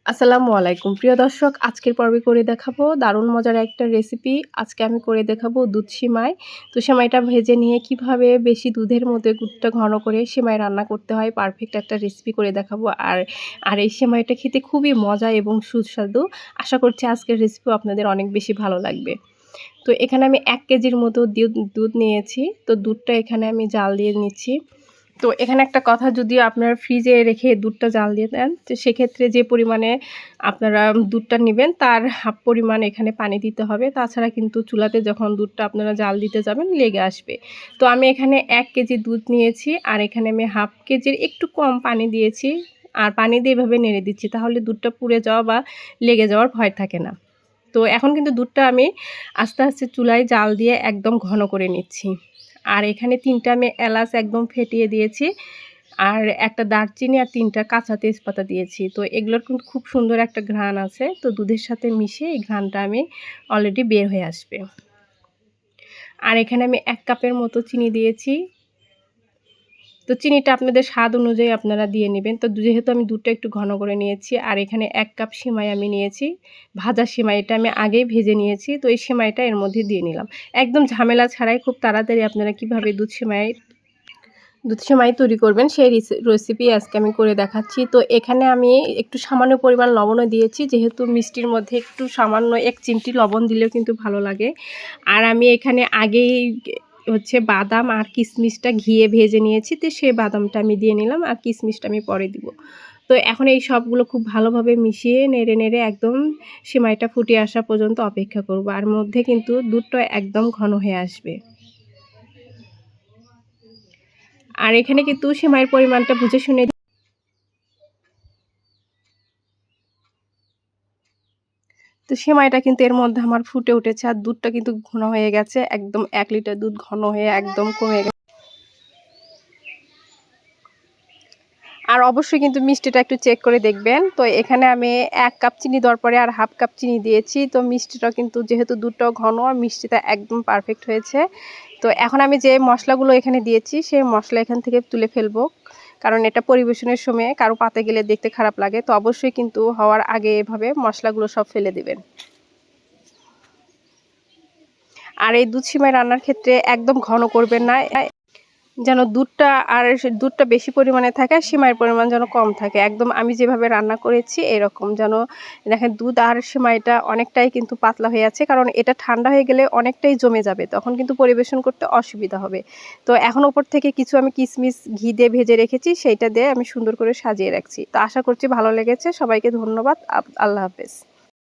আসসালামু আলাইকুম প্রিয় দর্শক, আজকের পর্বে করে দেখাবো দারুণ মজার একটা রেসিপি। আজকে আমি করে দেখাবো দুধ সিমাই। তো সেমাইটা ভেজে নিয়ে কিভাবে বেশি দুধের মধ্যে দুধটা ঘন করে সেমাই রান্না করতে হয় পারফেক্ট একটা রেসিপি করে দেখাবো। আর এই সেমাইটা খেতে খুবই মজা এবং সুস্বাদু। আশা করছি আজকের রেসিপিও আপনাদের অনেক বেশি ভালো লাগবে। তো এখানে আমি 1 কেজির মতো দুধ নিয়েছি। তো দুধটা এখানে আমি জাল দিয়ে নিচ্ছি। তো এখানে একটা কথা, যদি আপনারা ফ্রিজে রেখে দুধটা জাল দিয়ে দেন, তো সেক্ষেত্রে যে পরিমাণে আপনারা দুধটা নেবেন তার হাফ পরিমাণ এখানে পানি দিতে হবে। তাছাড়া কিন্তু চুলাতে যখন দুধটা আপনারা জাল দিতে যাবেন লেগে আসবে। তো আমি এখানে 1 কেজি দুধ নিয়েছি, আর এখানে আমি হাফ কেজির একটু কম পানি দিয়েছি। আর পানি দিয়ে এভাবে নেড়ে দিচ্ছি, তাহলে দুধটা পুড়ে যাওয়া বা লেগে যাওয়ার ভয় থাকে না। তো এখন কিন্তু দুধটা আমি আস্তে আস্তে চুলায় জাল দিয়ে একদম ঘন করে নিচ্ছি। আর এখানে 3টা আমি এলাচ একদম ফেটিয়ে দিয়েছি, আর একটা দারচিনি আর 3টা কাঁচা তেজপাতা দিয়েছি। তো এগুলোর কিন্তু খুব সুন্দর একটা ঘ্রাণ আছে। তো দুধের সাথে মিশিয়ে এই ঘ্রাণটা আমি অলরেডি বের হয়ে আসবে। আর এখানে আমি 1 কাপের মতো চিনি দিয়েছি। তো চিনিটা আপনাদের স্বাদ অনুযায়ী আপনারা দিয়ে নেবেন। তো যেহেতু আমি দুধটা একটু ঘন করে নিয়েছি, আর এখানে 1 কাপ সিমাই আমি নিয়েছি। ভাজা সিমাই, এটা আমি আগেই ভেজে নিয়েছি। তো এই সিমাইটা এর মধ্যে দিয়ে নিলাম। একদম ঝামেলা ছাড়াই খুব তাড়াতাড়ি আপনারা কিভাবে দুধ সেমাই তৈরি করবেন সেই রেসিপি আজকে আমি করে দেখাচ্ছি। তো এখানে আমি একটু সামান্য পরিমাণ লবণও দিয়েছি, যেহেতু মিষ্টির মধ্যে একটু সামান্য 1 চিমটি লবণ দিলেও কিন্তু ভালো লাগে। আর আমি এখানে আগেই বাদাম আর কিশমিশটা ঘিয়ে ভেজে নিয়েছি। তো সেই বাদামটা আমি দিয়ে নিলাম, আর কিশমিশটা আমি পরে দিব। তো এখন এই সবগুলো খুব ভালোভাবে মিশিয়ে নেড়ে নেড়ে একদম সেমাইটা ফুটে আসা পর্যন্ত অপেক্ষা করব। আর মধ্যে কিন্তু দুধটা একদম ঘন হয়ে আসবে। আর এখানে কিন্তু সেমাইয়ের পরিমাণটা বুঝে শুনে, তো সেমাইটা কিন্তু এর মধ্যে আমার ফুটে উঠেছে, আর দুধটা কিন্তু ঘন হয়ে গেছে। একদম 1 লিটার দুধ ঘন হয়ে একদম কমে গেছে। আর অবশ্যই কিন্তু মিষ্টিটা একটু চেক করে দেখবেন। তো এখানে আমি 1 কাপ চিনি দেওয়ার পরে আর হাফ কাপ চিনি দিয়েছি। তো মিষ্টিটা কিন্তু, যেহেতু দুধটাও ঘন, আর মিষ্টিটা একদম পারফেক্ট হয়েছে। তো এখন আমি যে মশলাগুলো এখানে দিয়েছি সেই মশলা এখান থেকে তুলে ফেলবো, কারণ এটা পরিবেশনের সময় কারো পাতে গেলে দেখতে খারাপ লাগে। তো অবশ্যই কিন্তু হওয়ার আগে এভাবে মশলাগুলো সব ফেলে দিবেন। আর এই দুধ সিমাই রান্নার ক্ষেত্রে একদম ঘন করবেন না, যেন দুধটা বেশি পরিমাণে থাকে, আর সিমাইয়ের পরিমাণ যেন কম থাকে। একদম আমি যেভাবে রান্না করেছি এরকম যেন দেখেন, দুধ আর সিমাইটা অনেকটাই কিন্তু পাতলা হয়ে আছে, কারণ এটা ঠান্ডা হয়ে গেলে অনেকটাই জমে যাবে, তখন কিন্তু পরিবেশন করতে অসুবিধা হবে। তো এখন ওপর থেকে কিছু আমি কিশমিশ ঘি দিয়ে ভেজে রেখেছি, সেইটা দিয়ে আমি সুন্দর করে সাজিয়ে রাখছি। তো আশা করছি ভালো লেগেছে। সবাইকে ধন্যবাদ। আল্লাহ হাফেজ।